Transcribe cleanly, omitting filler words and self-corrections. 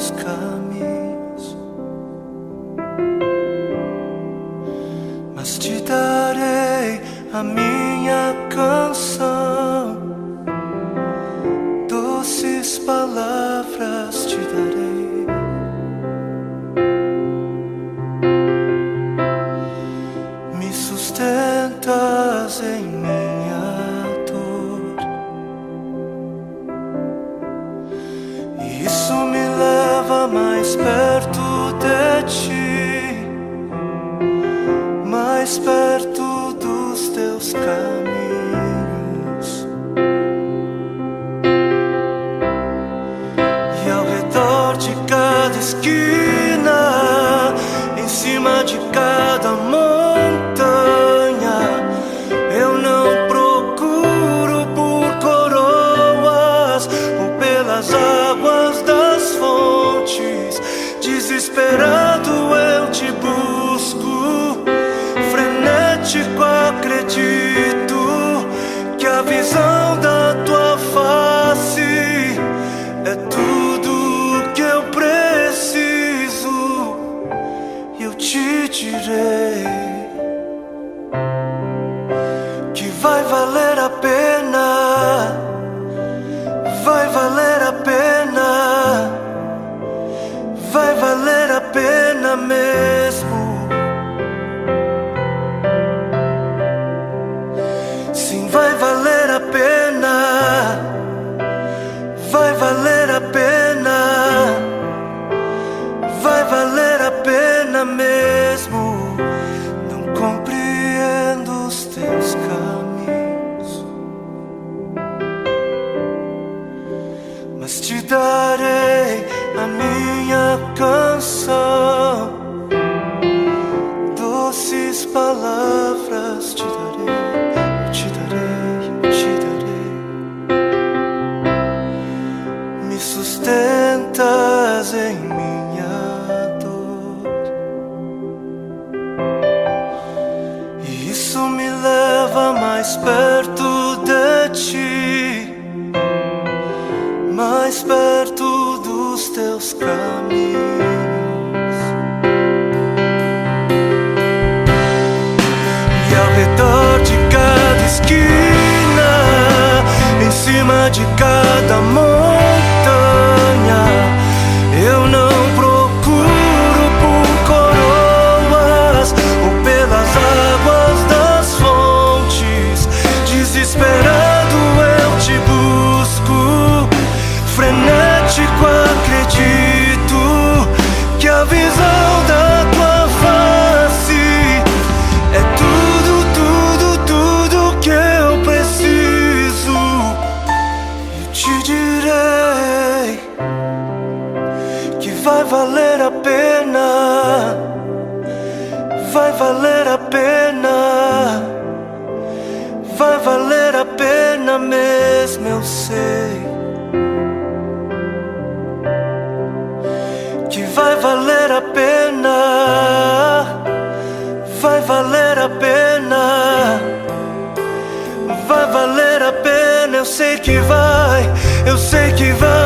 teus caminhos, mas te darei a minha canção, doces palavras te darei. Me sustentas em minha dor, e isso me leva mais perto de ti, mais perto dos teus caminhos. E ao redor de cada esquina, em cima de cada montanha, eu não procuro por coroas ou pelas águas das fontes. Desesperado eu te busco, frenético acredito que a visão da tua face é tudo que eu preciso. E eu te direi que vai valer a pena, vai valer a pena, vai valer a pena mesmo. Sim, vai valer a pena, vai valer a pena, vai valer a pena mesmo. Não compreendo os teus caminhos, mas te darei a minha canção, doces palavras te darei. Eu te darei, eu te darei. Me sustentas em minha dor, e isso me leva mais perto de ti, mais perto dos teus caminhos. E ao redor de cada esquina, em cima de cada montanha, eu não procuro por coroas ou pelas águas das fontes. Desesperado eu te busco, frenético acredito que a visão da tua face é tudo, tudo, tudo que eu preciso. Eu te direi que vai valer a pena, vai valer a pena, vai valer a pena mesmo, eu sei que vai valer a pena, vai valer a pena, vai valer a pena. Eu sei que vai, eu sei que vai.